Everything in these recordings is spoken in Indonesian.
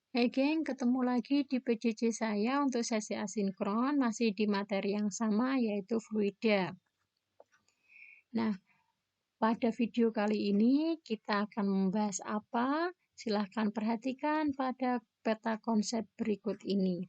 Hai geng, ketemu lagi di PJJ saya untuk sesi asinkron, masih di materi yang sama yaitu fluida. Nah, pada video kali ini kita akan membahas apa? Silahkan perhatikan pada peta konsep berikut ini.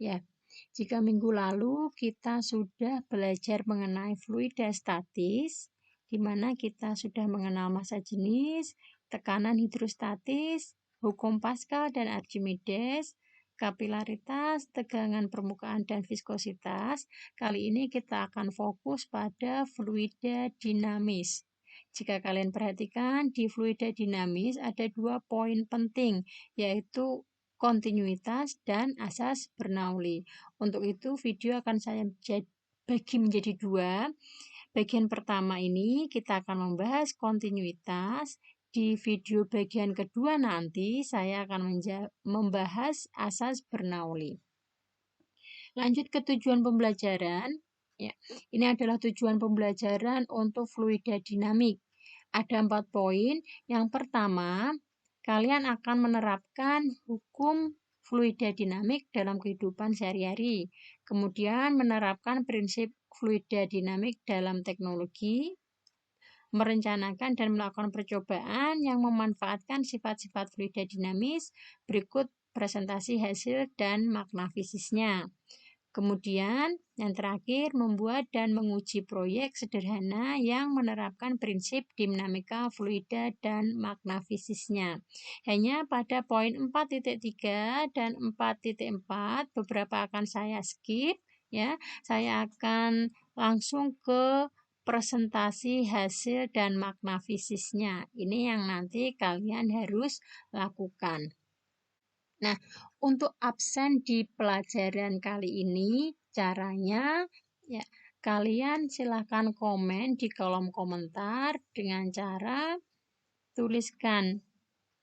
Ya, jika minggu lalu kita sudah belajar mengenai fluida statis, di mana kita sudah mengenal massa jenis, tekanan hidrostatis, hukum Pascal dan Archimedes, kapilaritas, tegangan permukaan, dan viskositas. Kali ini kita akan fokus pada fluida dinamis. Jika kalian perhatikan, di fluida dinamis ada 2 poin penting, yaitu kontinuitas dan asas Bernoulli. Untuk itu, video akan saya bagi menjadi 2. Bagian pertama ini kita akan membahas kontinuitas. Di video bagian kedua nanti saya akan membahas asas Bernoulli. Lanjut ke tujuan pembelajaran. Ya, ini adalah tujuan pembelajaran untuk fluida dinamik. Ada 4 poin. Yang pertama, kalian akan menerapkan hukum fluida dinamik dalam kehidupan sehari-hari. Kemudian menerapkan prinsip fluida dinamik dalam teknologi, merencanakan dan melakukan percobaan yang memanfaatkan sifat-sifat fluida dinamis. Berikut presentasi hasil dan makna fisisnya. Kemudian, yang terakhir, membuat dan menguji proyek sederhana yang menerapkan prinsip dinamika fluida dan makna fisisnya. Hanya pada poin 4.3 dan 4.4 beberapa akan saya skip, ya. Saya akan langsung ke presentasi hasil dan makna fisisnya. Ini yang nanti kalian harus lakukan. Nah, untuk absen di pelajaran kali ini, caranya ya kalian silahkan komen di kolom komentar dengan cara tuliskan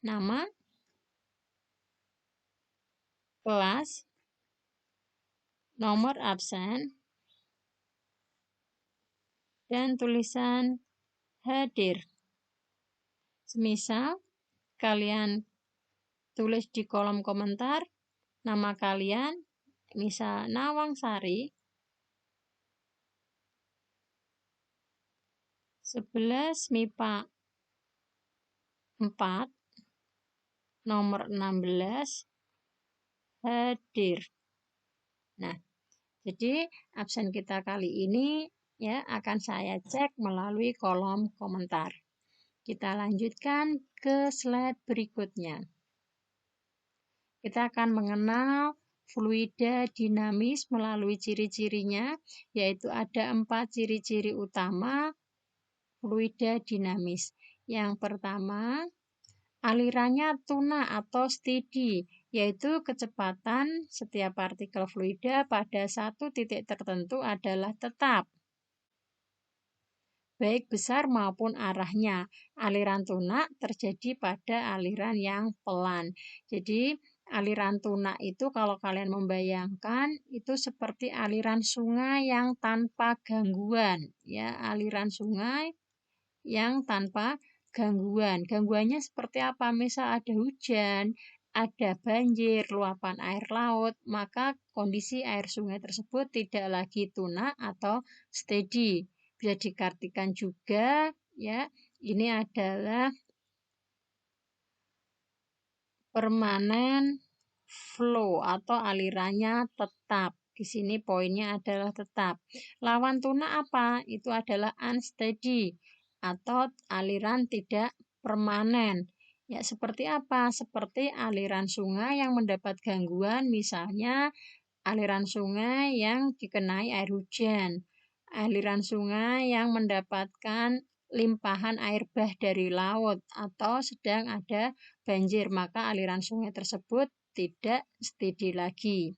nama, kelas, nomor absen, dan tulisan hadir. Semisal kalian tulis di kolom komentar nama kalian, misal Nawang Sari, 11 MIPA 4, nomor 16, hadir. Nah, jadi absen kita kali ini ya akan saya cek melalui kolom komentar. Kita lanjutkan ke slide berikutnya. Kita akan mengenal fluida dinamis melalui ciri-cirinya, yaitu ada 4 ciri-ciri utama fluida dinamis. Yang pertama, alirannya tuna atau steady, yaitu kecepatan setiap partikel fluida pada satu titik tertentu adalah tetap, baik besar maupun arahnya. Aliran tuna terjadi pada aliran yang pelan. Jadi, aliran tuna itu kalau kalian membayangkan, itu seperti aliran sungai yang tanpa gangguan. Ya, aliran sungai yang tanpa gangguan. Gangguannya seperti apa? Misal ada hujan, ada banjir, luapan air laut, maka kondisi air sungai tersebut tidak lagi tuna atau steady. Bisa diartikan juga ya, ini adalah permanen flow atau alirannya tetap. Di sini poinnya adalah tetap. Lawan tuna apa? Itu adalah unsteady atau aliran tidak permanen. Ya, seperti apa? Seperti aliran sungai yang mendapat gangguan, misalnya aliran sungai yang dikenai air hujan, aliran sungai yang mendapatkan limpahan air bah dari laut, atau sedang ada banjir, maka aliran sungai tersebut tidak steady lagi.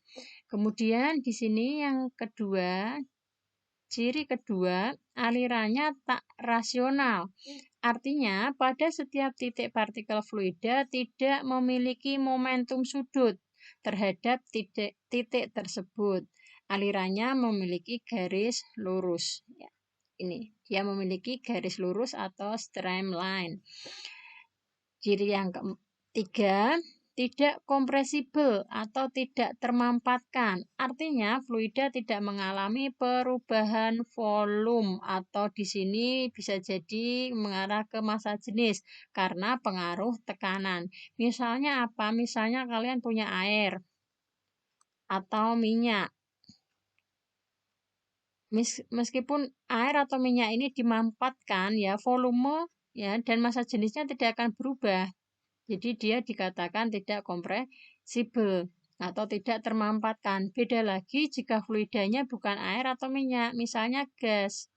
Kemudian di sini yang kedua, ciri kedua, alirannya tak rasional. Artinya, pada setiap titik partikel fluida tidak memiliki momentum sudut terhadap titik tersebut. Alirannya memiliki garis lurus. Ya, ini, dia memiliki garis lurus atau streamline. Ciri yang ketiga, tidak kompresibel atau tidak termampatkan. Artinya fluida tidak mengalami perubahan volume atau di sini bisa jadi mengarah ke massa jenis karena pengaruh tekanan. Misalnya apa? Misalnya kalian punya air atau minyak. Meskipun air atau minyak ini dimampatkan ya volume ya dan massa jenisnya tidak akan berubah. Jadi dia dikatakan tidak kompresibel atau tidak termampatkan. Beda lagi jika fluidanya bukan air atau minyak, misalnya gas.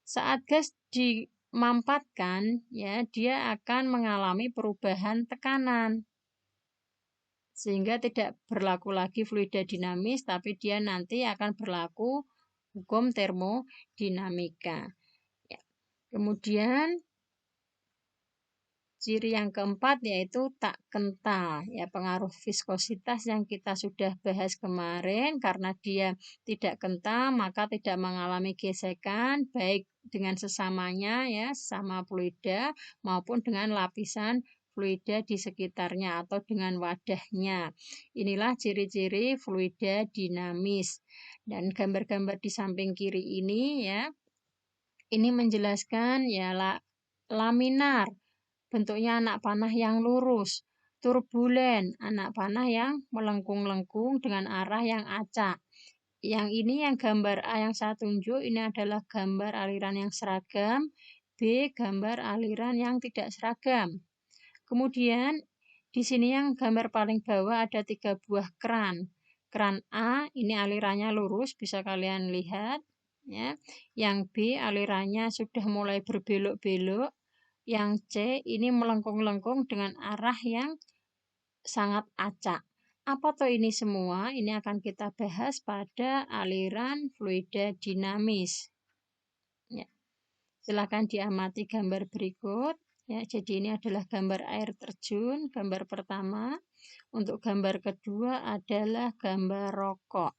Saat gas dimampatkan ya dia akan mengalami perubahan tekanan. Sehingga tidak berlaku lagi fluida dinamis, tapi dia nanti akan berlaku hukum termodinamika. Ya. Kemudian ciri yang keempat yaitu tak kental. Ya, pengaruh viskositas yang kita sudah bahas kemarin, karena dia tidak kental maka tidak mengalami gesekan baik dengan sesamanya ya, sesama fluida maupun dengan lapisan fluida di sekitarnya atau dengan wadahnya. Inilah ciri-ciri fluida dinamis. Dan gambar-gambar di samping kiri ini ya, ini menjelaskan ya laminar, bentuknya anak panah yang lurus. Turbulen, anak panah yang melengkung-lengkung dengan arah yang acak. Yang ini yang gambar A yang saya tunjuk, ini adalah gambar aliran yang seragam. B, gambar aliran yang tidak seragam. Kemudian di sini yang gambar paling bawah ada 3 buah keran. Keran A ini alirannya lurus, bisa kalian lihat. Ya. Yang B alirannya sudah mulai berbelok-belok. Yang C ini melengkung-lengkung dengan arah yang sangat acak. Apa toh ini semua? Ini akan kita bahas pada aliran fluida dinamis. Ya. Silakan diamati gambar berikut. Ya, jadi ini adalah gambar air terjun, gambar pertama. Untuk gambar kedua adalah gambar rokok.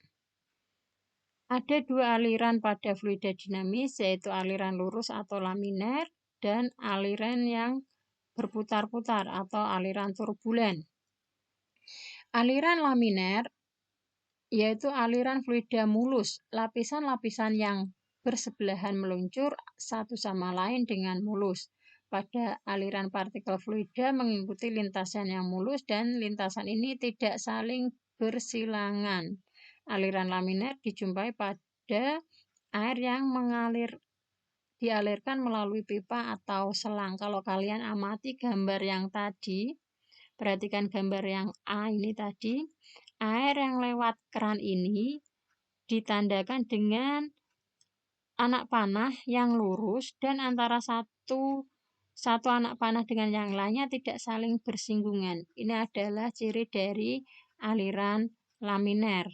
Ada 2 aliran pada fluida dinamis, yaitu aliran lurus atau laminer dan aliran yang berputar-putar atau aliran turbulen. Aliran laminer yaitu aliran fluida mulus, lapisan-lapisan yang bersebelahan meluncur satu sama lain dengan mulus. Pada aliran partikel fluida mengikuti lintasan yang mulus dan lintasan ini tidak saling bersilangan. Aliran laminer dijumpai pada air yang dialirkan melalui pipa atau selang. Kalau kalian amati gambar yang tadi, perhatikan gambar yang A ini tadi, air yang lewat keran ini ditandakan dengan anak panah yang lurus dan antara satu anak panah dengan yang lainnya tidak saling bersinggungan. Ini adalah ciri dari aliran laminer.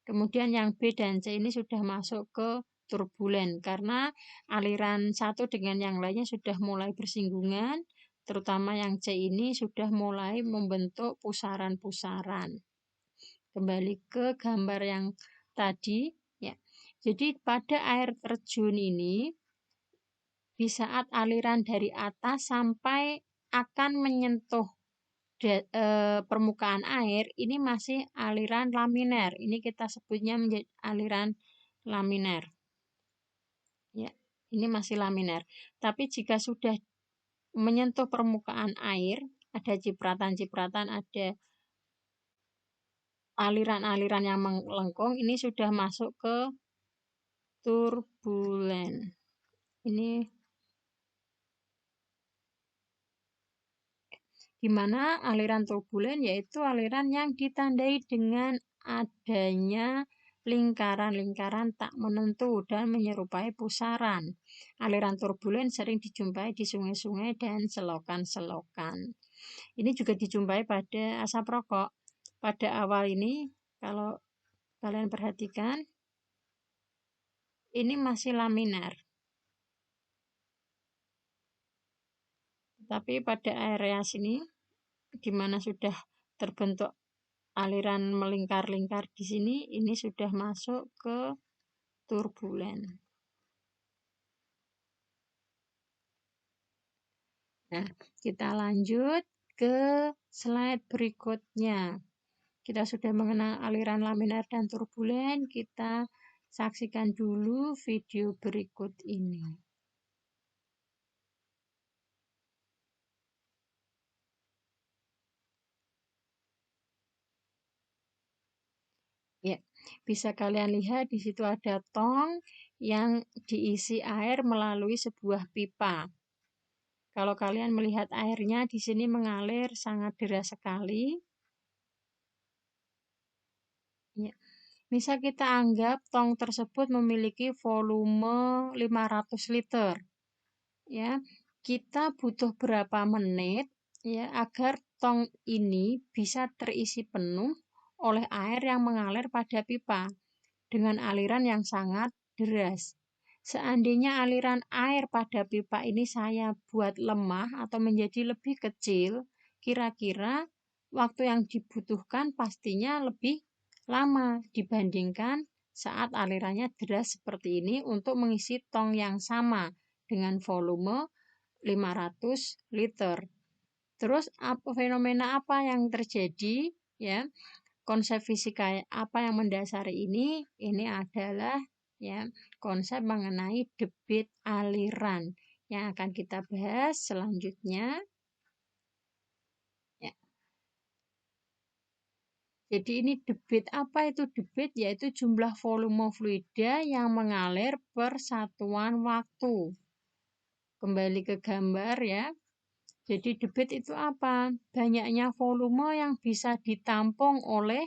Kemudian yang B dan C ini sudah masuk ke turbulen karena aliran satu dengan yang lainnya sudah mulai bersinggungan, terutama yang C ini sudah mulai membentuk pusaran-pusaran. Kembali ke gambar yang tadi ya. Jadi pada air terjun ini di saat aliran dari atas sampai akan menyentuh permukaan air, ini masih aliran laminer. Ini kita sebutnya menjadi aliran laminer. Ya, ini masih laminer. Tapi jika sudah menyentuh permukaan air, ada cipratan-cipratan, ada aliran-aliran yang melengkung, ini sudah masuk ke turbulen. Ini di mana aliran turbulen yaitu aliran yang ditandai dengan adanya lingkaran-lingkaran tak menentu dan menyerupai pusaran. Aliran turbulen sering dijumpai di sungai-sungai dan selokan-selokan. Ini juga dijumpai pada asap rokok. Pada awal ini, kalau kalian perhatikan, ini masih laminar. Tapi pada area sini, di mana sudah terbentuk aliran melingkar-lingkar di sini, ini sudah masuk ke turbulen. Nah, kita lanjut ke slide berikutnya. Kita sudah mengenal aliran laminar dan turbulen, kita saksikan dulu video berikut ini. Ya, bisa kalian lihat di situ ada tong yang diisi air melalui sebuah pipa. Kalau kalian melihat airnya di sini mengalir sangat deras sekali. Ya. Misal kita anggap tong tersebut memiliki volume 500 liter. Ya, kita butuh berapa menit ya agar tong ini bisa terisi penuh oleh air yang mengalir pada pipa dengan aliran yang sangat deras. Seandainya aliran air pada pipa ini saya buat lemah atau menjadi lebih kecil, kira-kira waktu yang dibutuhkan pastinya lebih lama dibandingkan saat alirannya deras seperti ini untuk mengisi tong yang sama dengan volume 500 liter. Terus fenomena apa yang terjadi ya? Konsep fisika apa yang mendasari ini? Ini adalah ya konsep mengenai debit aliran yang akan kita bahas selanjutnya. Ya. Jadi ini debit, apa itu debit? Yaitu jumlah volume fluida yang mengalir per satuan waktu. Kembali ke gambar ya. Jadi debit itu apa? Banyaknya volume yang bisa ditampung oleh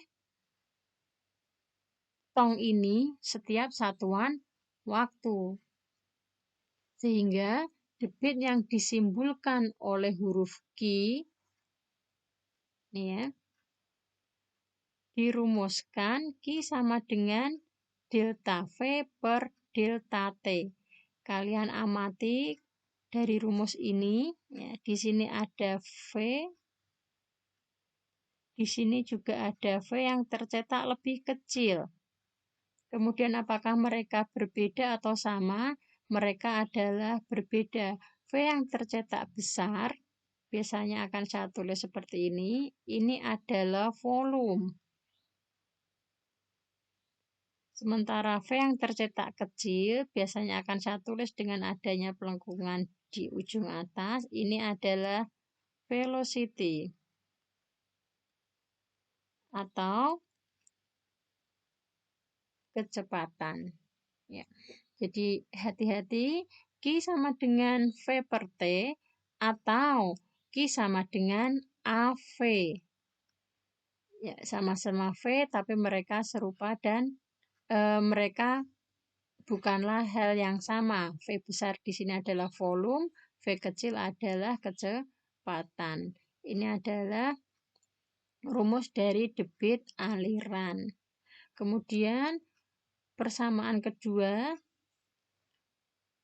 tong ini setiap satuan waktu. Sehingga debit yang disimbolkan oleh huruf Q nih ya, dirumuskan Q sama dengan delta V per delta T. Kalian amati dari rumus ini, ya, di sini ada V, di sini juga ada V yang tercetak lebih kecil. Kemudian apakah mereka berbeda atau sama? Mereka adalah berbeda. V yang tercetak besar, biasanya akan saya tulis seperti ini. Ini adalah volume. Sementara V yang tercetak kecil, biasanya akan saya tulis dengan adanya pelengkungan di ujung atas. Ini adalah velocity. Atau kecepatan. Ya. Jadi hati-hati, Q sama dengan V per T atau Q sama dengan AV. Ya, sama-sama V tapi mereka serupa dan mereka bukanlah hal yang sama. V besar di sini adalah volume, V kecil adalah kecepatan. Ini adalah rumus dari debit aliran. Kemudian persamaan kedua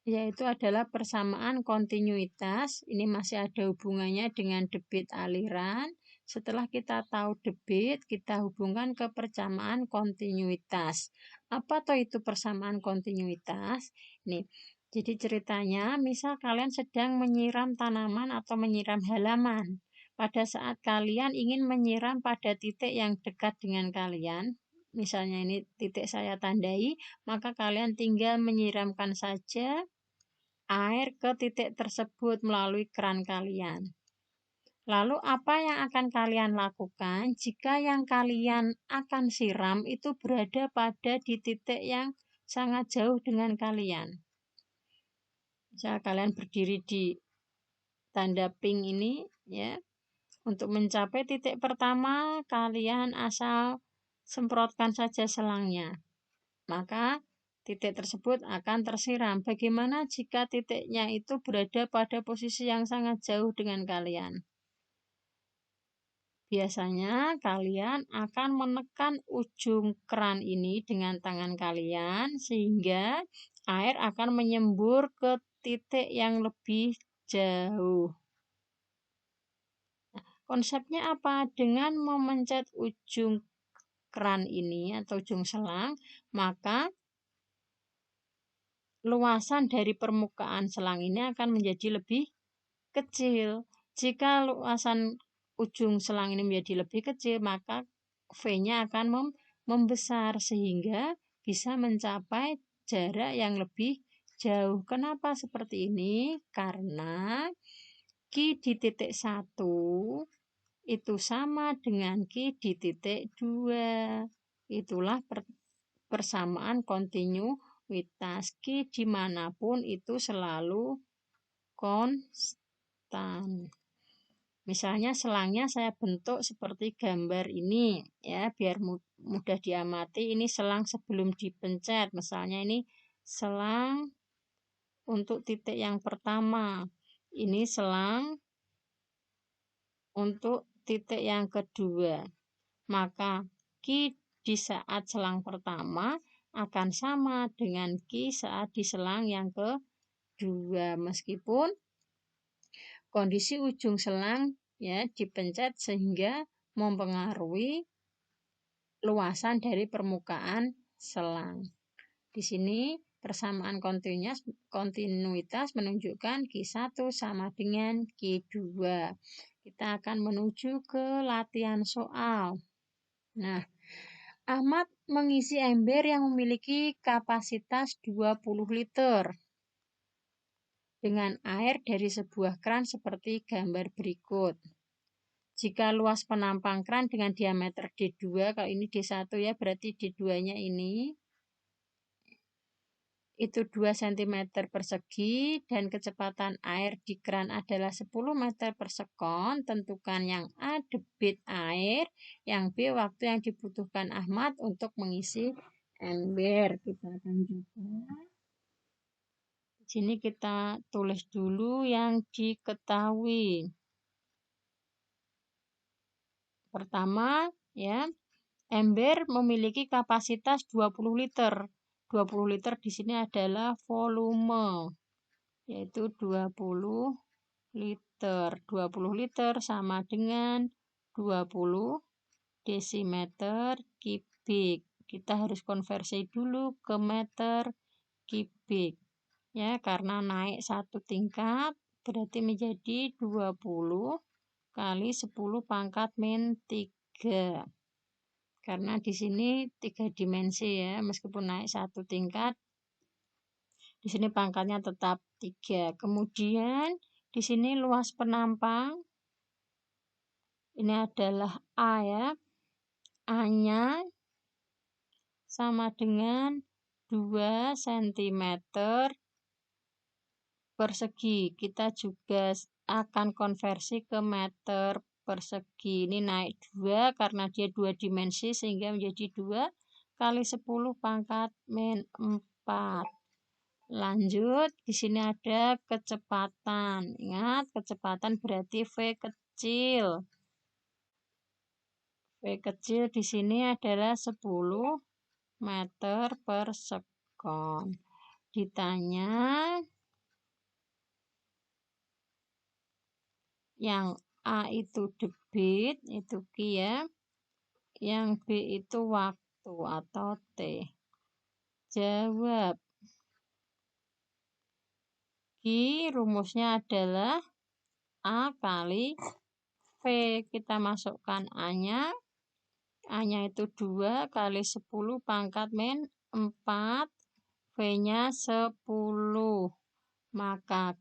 yaitu adalah persamaan kontinuitas. Ini masih ada hubungannya dengan debit aliran. Setelah kita tahu debit, kita hubungkan ke persamaan kontinuitas. Apa toh itu persamaan kontinuitas? Nih, jadi ceritanya, misal kalian sedang menyiram tanaman atau menyiram halaman. Pada saat kalian ingin menyiram pada titik yang dekat dengan kalian, misalnya ini titik saya tandai, maka kalian tinggal menyiramkan saja air ke titik tersebut melalui keran kalian. Lalu apa yang akan kalian lakukan jika yang kalian akan siram itu berada pada di titik yang sangat jauh dengan kalian? Misal kalian berdiri di tanda pink ini ya. Untuk mencapai titik pertama kalian asal semprotkan saja selangnya. Maka titik tersebut akan tersiram. Bagaimana jika titiknya itu berada pada posisi yang sangat jauh dengan kalian? Biasanya kalian akan menekan ujung keran ini dengan tangan kalian sehingga air akan menyembur ke titik yang lebih jauh. Nah, konsepnya apa? Dengan memencet ujung keran ini atau ujung selang, maka luasan dari permukaan selang ini akan menjadi lebih kecil. Jika luasan ujung selang ini menjadi lebih kecil, maka V-nya akan membesar sehingga bisa mencapai jarak yang lebih jauh. Kenapa seperti ini? Karena Q di titik 1 itu sama dengan Q di titik 2. Itulah persamaan kontinuitas. Q dimanapun itu selalu konstan. Misalnya selangnya saya bentuk seperti gambar ini ya, biar mudah diamati. Ini selang sebelum dipencet. Misalnya ini selang untuk titik yang pertama. Ini selang untuk titik yang kedua. Maka Q di saat selang pertama akan sama dengan Q saat di selang yang kedua. Meskipun kondisi ujung selang ya dipencet sehingga mempengaruhi luasan dari permukaan selang. Di sini persamaan kontinuitas menunjukkan Q1 sama dengan Q2. Kita akan menuju ke latihan soal. Nah, Ahmad mengisi ember yang memiliki kapasitas 20 liter dengan air dari sebuah kran seperti gambar berikut. Jika luas penampang kran dengan diameter D2, kalau ini D1 ya, berarti D2-nya ini itu 2 cm persegi dan kecepatan air di kran adalah 10 meter per sekon. Tentukan yang A debit air, yang B waktu yang dibutuhkan Ahmad untuk mengisi ember. Kita akan coba. Di sini kita tulis dulu yang diketahui. Pertama, ya, ember memiliki kapasitas 20 liter. 20 liter di sini adalah volume, yaitu 20 liter. 20 liter sama dengan 20 desimeter kubik. Kita harus konversi dulu ke meter kubik. Ya, karena naik satu tingkat berarti menjadi 20 kali 10 pangkat min 3. Karena di sini 3 dimensi ya, meskipun naik satu tingkat, di sini pangkatnya tetap 3. Kemudian di sini luas penampang, ini adalah A ya, A-nya sama dengan 2 cm persegi. Kita juga akan konversi ke meter persegi. Ini naik 2 karena dia 2 dimensi sehingga menjadi 2 kali 10 pangkat min 4. Lanjut, di sini ada kecepatan. Ingat, kecepatan berarti V kecil. V kecil di sini adalah 10 meter per sekon. Ditanya yang A itu debit, itu Q ya. Yang B itu waktu atau T. Jawab. Q rumusnya adalah A kali V. Kita masukkan A-nya. A-nya itu 2 kali 10 pangkat min 4. V-nya 10. Maka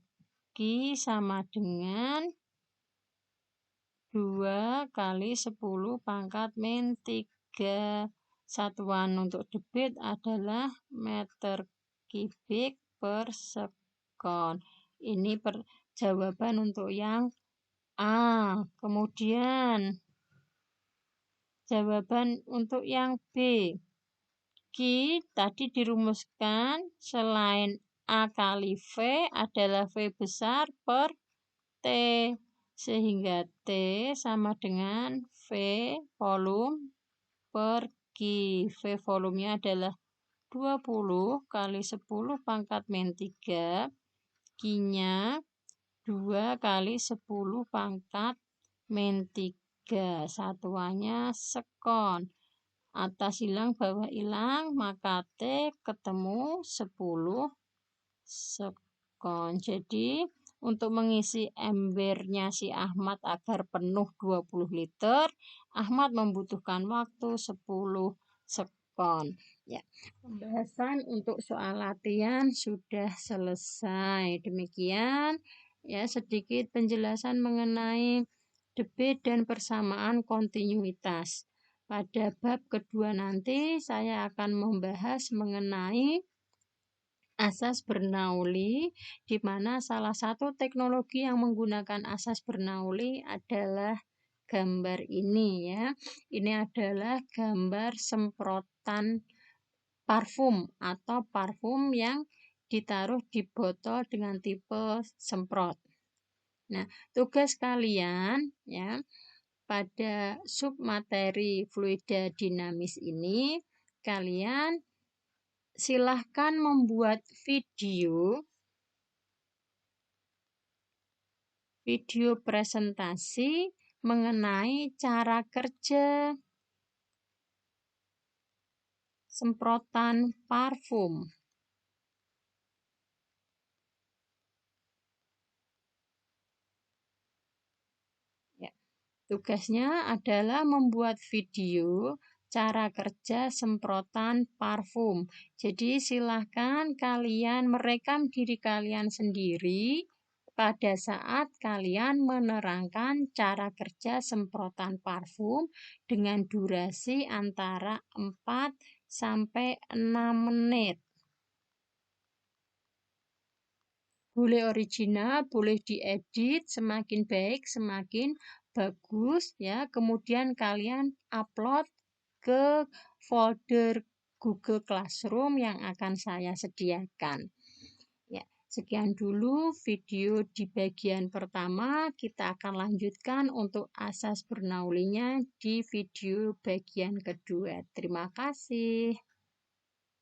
Q sama dengan 2 kali 10 pangkat min 3. Satuan untuk debit adalah meter kubik per sekon. Ini jawaban untuk yang A. Kemudian jawaban untuk yang B. Q tadi dirumuskan selain A kali V adalah V besar per T. Sehingga T sama dengan V volume per Q. V volumenya adalah 20 kali 10 pangkat min 3. Q-nya 2 kali 10 pangkat min 3. Satuannya sekon. Atas hilang, bawah hilang, maka T ketemu 10 sekon. Jadi untuk mengisi embernya si Ahmad agar penuh 20 liter, Ahmad membutuhkan waktu 10 sekon. Ya, pembahasan untuk soal latihan sudah selesai. Demikian ya sedikit penjelasan mengenai debit dan persamaan kontinuitas. Pada bab kedua nanti saya akan membahas mengenai asas Bernoulli, di mana salah satu teknologi yang menggunakan asas Bernoulli adalah gambar ini ya. Ini adalah gambar semprotan parfum atau parfum yang ditaruh di botol dengan tipe semprot. Nah, tugas kalian ya pada submateri fluida dinamis ini, kalian silahkan membuat video presentasi mengenai cara kerja semprotan parfum. Ya. Tugasnya adalah membuat video cara kerja semprotan parfum. Jadi silahkan kalian merekam diri kalian sendiri pada saat kalian menerangkan cara kerja semprotan parfum dengan durasi antara 4 sampai 6 menit. Boleh original, boleh diedit, semakin baik, semakin bagus ya. Kemudian kalian upload ke folder Google Classroom yang akan saya sediakan. Ya, sekian dulu video di bagian pertama. Kita akan lanjutkan untuk asas Bernoulli-nya di video bagian kedua. Terima kasih.